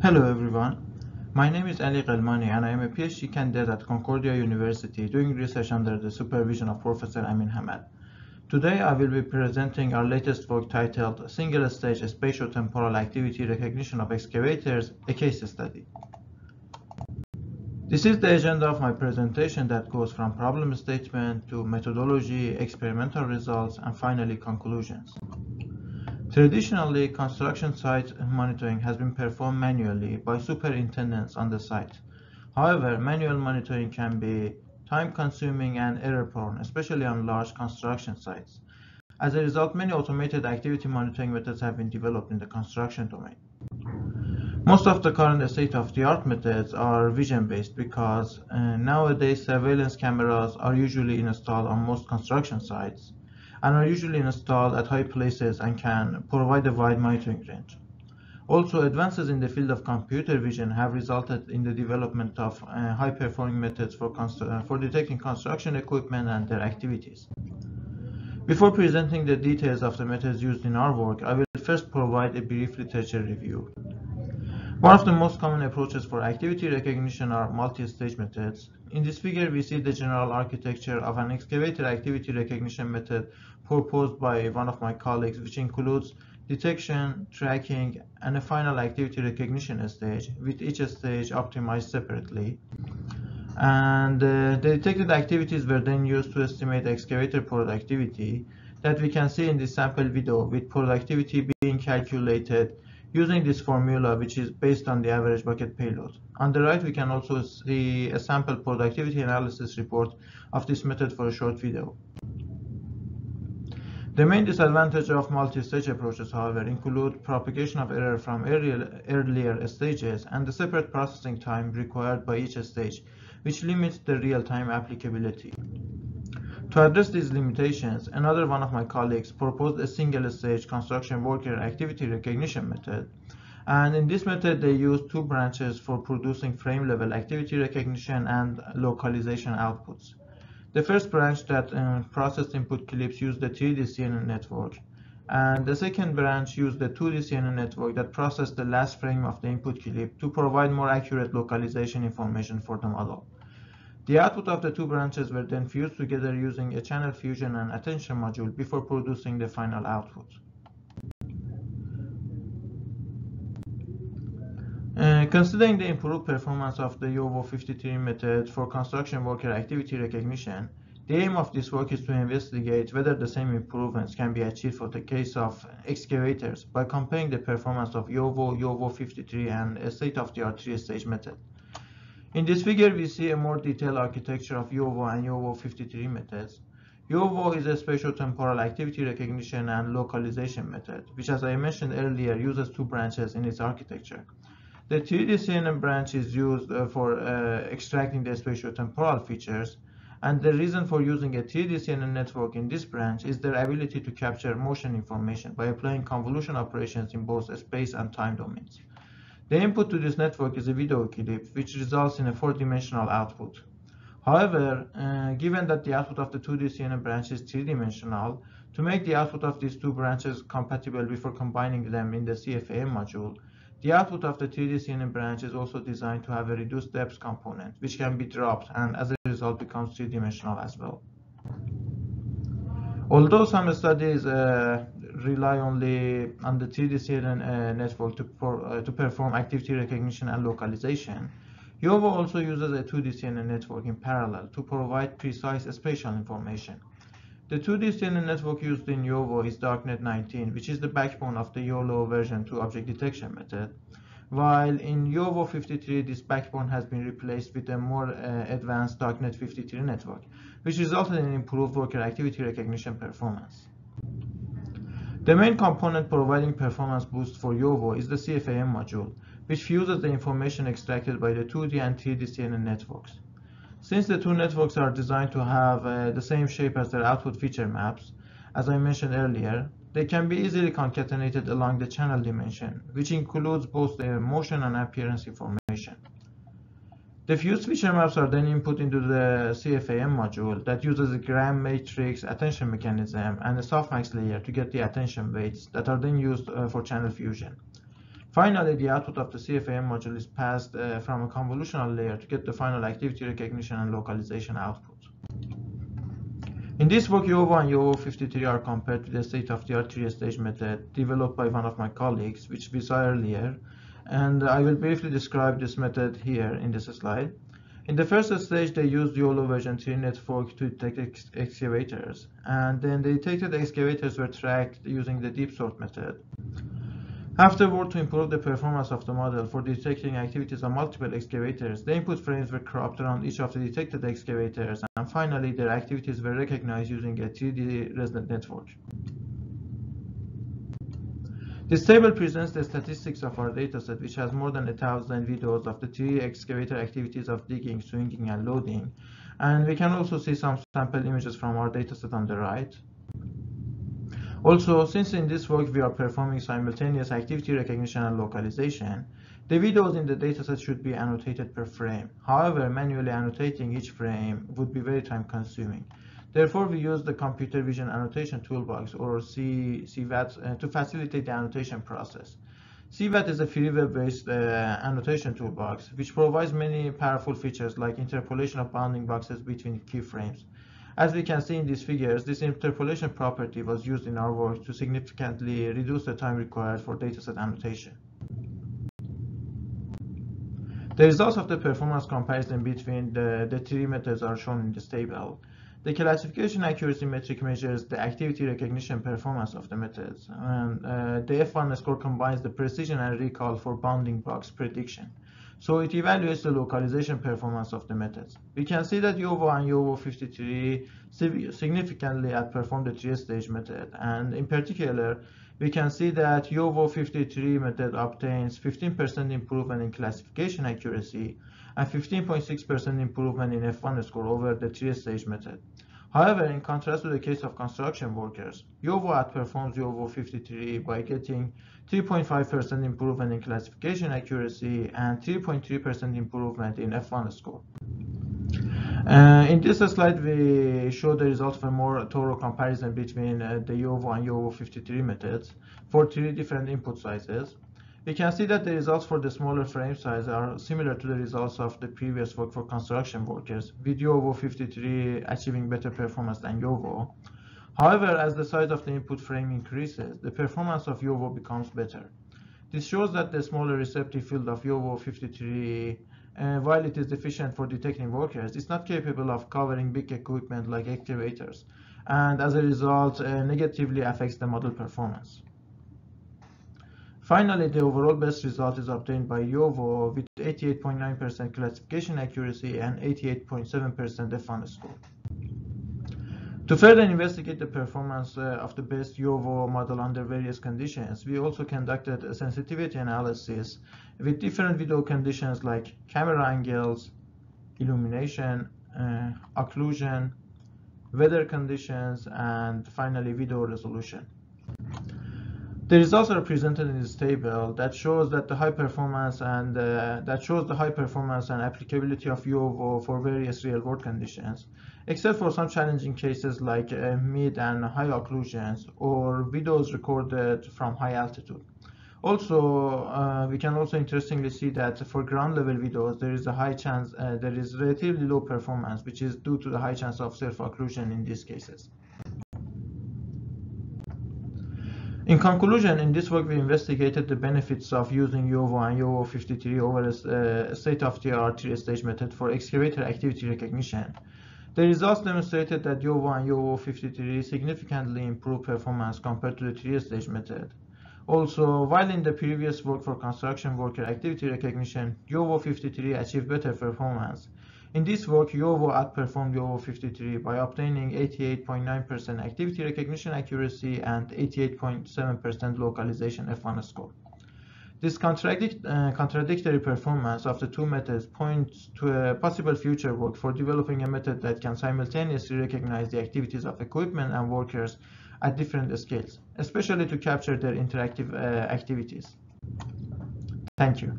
Hello everyone, my name is Ali Ghelmani and I am a PhD candidate at Concordia University doing research under the supervision of Professor Amin Hamad. Today I will be presenting our latest work titled Single-Stage Spatiotemporal Activity Recognition of Excavators, a case study. This is the agenda of my presentation that goes from problem statement to methodology, experimental results, and finally conclusions. Traditionally, construction site monitoring has been performed manually by superintendents on the site. However, manual monitoring can be time-consuming and error-prone, especially on large construction sites. As a result, many automated activity monitoring methods have been developed in the construction domain. Most of the current state-of-the-art methods are vision-based because nowadays surveillance cameras are usually installed on most construction sites and are usually installed at high places and can provide a wide monitoring range. Also, advances in the field of computer vision have resulted in the development of high-performing methods for detecting construction equipment and their activities. Before presenting the details of the methods used in our work, I will first provide a brief literature review. One of the most common approaches for activity recognition are multi-stage methods. In this figure, we see the general architecture of an excavator activity recognition method proposed by one of my colleagues, which includes detection, tracking, and a final activity recognition stage, with each stage optimized separately. And the detected activities were then used to estimate excavator productivity that we can see in this sample video, with productivity being calculated using this formula, which is based on the average bucket payload. On the right, we can also see a sample productivity analysis report of this method for a short video. The main disadvantage of multi-stage approaches, however, include propagation of error from earlier stages and the separate processing time required by each stage, which limits the real-time applicability. To address these limitations, another one of my colleagues proposed a single-stage construction worker activity recognition method. And in this method, they used two branches for producing frame-level activity recognition and localization outputs. The first branch that processed input clips used the 3D CNN network, and the second branch used the 2D CNN network that processed the last frame of the input clip to provide more accurate localization information for the model. The output of the two branches were then fused together using a channel fusion and attention module before producing the final output. Considering the improved performance of the YOVO 53 method for construction worker activity recognition, the aim of this work is to investigate whether the same improvements can be achieved for the case of excavators by comparing the performance of YOVO, YOVO 53, and a state-of-the-art three-stage method. In this figure, we see a more detailed architecture of YOVO and YOVO 53 methods. YOVO is a spatiotemporal activity recognition and localization method, which, as I mentioned earlier, uses two branches in its architecture. The 3D CNN branch is used for extracting the spatiotemporal features, and the reason for using a 3D CNN network in this branch is their ability to capture motion information by applying convolution operations in both space and time domains. The input to this network is a video clip, which results in a four-dimensional output. However, given that the output of the 2D CNN branch is three-dimensional, to make the output of these two branches compatible before combining them in the CFAM module, the output of the 3D CNN branch is also designed to have a reduced depth component, which can be dropped and as a result becomes three-dimensional as well. Although some studies rely only on the 3D CNN network to perform activity recognition and localization, YOVO also uses a 2D CNN network in parallel to provide precise spatial information. The 2D CNN network used in YOVO is Darknet 19, which is the backbone of the YOLO version 2 object detection method, while in YOVO 53 this backbone has been replaced with a more advanced Darknet 53 network, which resulted in improved worker activity recognition performance. The main component providing performance boost for YOVO is the CFAM module, which fuses the information extracted by the 2D and 3D CNN networks. Since the two networks are designed to have the same shape as their output feature maps, as I mentioned earlier, they can be easily concatenated along the channel dimension, which includes both the motion and appearance information. The fused feature maps are then input into the CFAM module that uses a Gram matrix attention mechanism and a softmax layer to get the attention weights that are then used for channel fusion. Finally, the output of the CFAM module is passed from a convolutional layer to get the final activity recognition and localization output. In this work, YOVO and YOVO53 are compared to the state-of-the-art three-stage method developed by one of my colleagues, which we saw earlier, and I will briefly describe this method here in this slide. In the first stage, they used YOLO version 3 network to detect excavators, and then the detected excavators were tracked using the deep sort method. Afterward, to improve the performance of the model for detecting activities on multiple excavators, the input frames were cropped around each of the detected excavators, and finally their activities were recognized using a 3D resident network. This table presents the statistics of our dataset, which has more than 1,000 videos of the 3 excavator activities of digging, swinging, and loading, and we can also see some sample images from our dataset on the right. Also, since in this work we are performing simultaneous activity recognition and localization, the videos in the dataset should be annotated per frame. However, manually annotating each frame would be very time consuming. Therefore, we use the Computer Vision Annotation Toolbox, or CVAT, to facilitate the annotation process. CVAT is a free web-based annotation toolbox, which provides many powerful features like interpolation of bounding boxes between keyframes. As we can see in these figures, this interpolation property was used in our work to significantly reduce the time required for dataset annotation. The results of the performance comparison between the 3 methods are shown in this table. The classification accuracy metric measures the activity recognition performance of the methods, and the F1 score combines the precision and recall for bounding box prediction. So it evaluates the localization performance of the methods. We can see that YOVO and YOVO53 significantly outperform the 3-stage method, and in particular, we can see that YOVO53 method obtains 15% improvement in classification accuracy and 15.6% improvement in F1 score over the 3-stage method. However, in contrast to the case of construction workers, YOVO outperforms YOVO53 by getting 3.5% improvement in classification accuracy and 3.3% improvement in F1 score. In this slide, we show the result of a more thorough comparison between the YOVO and YOVO53 methods for 3 different input sizes. We can see that the results for the smaller frame size are similar to the results of the previous work for construction workers, with YOVO53 achieving better performance than YOVO. However, as the size of the input frame increases, the performance of YOVO becomes better. This shows that the smaller receptive field of YOVO53, while it is efficient for detecting workers, is not capable of covering big equipment like excavators, and as a result, negatively affects the model performance. Finally, the overall best result is obtained by YOVO with 88.9% classification accuracy and 88.7% F1 score. To further investigate the performance of the best YOVO model under various conditions, we also conducted a sensitivity analysis with different video conditions like camera angles, illumination, occlusion, weather conditions, and finally video resolution. The results are presented in this table that shows that the high performance and applicability of YOVO for various real-world conditions, except for some challenging cases like mid and high occlusions or videos recorded from high altitude. Also, we can also interestingly see that for ground-level videos, there is relatively low performance, which is due to the high chance of self-occlusion in these cases. In conclusion, in this work, we investigated the benefits of using YOVO and YOVO53 over a state-of-the-art 3-stage method for excavator activity recognition. The results demonstrated that YOVO and YOVO53 significantly improved performance compared to the 3-stage method. Also, while in the previous work for construction worker activity recognition, YOVO53 achieved better performance, in this work, YOVO outperformed YOVO53 by obtaining 88.9% activity recognition accuracy and 88.7% localization F1 score. This contradictory performance of the 2 methods points to a possible future work for developing a method that can simultaneously recognize the activities of equipment and workers at different scales, especially to capture their interactive activities. Thank you.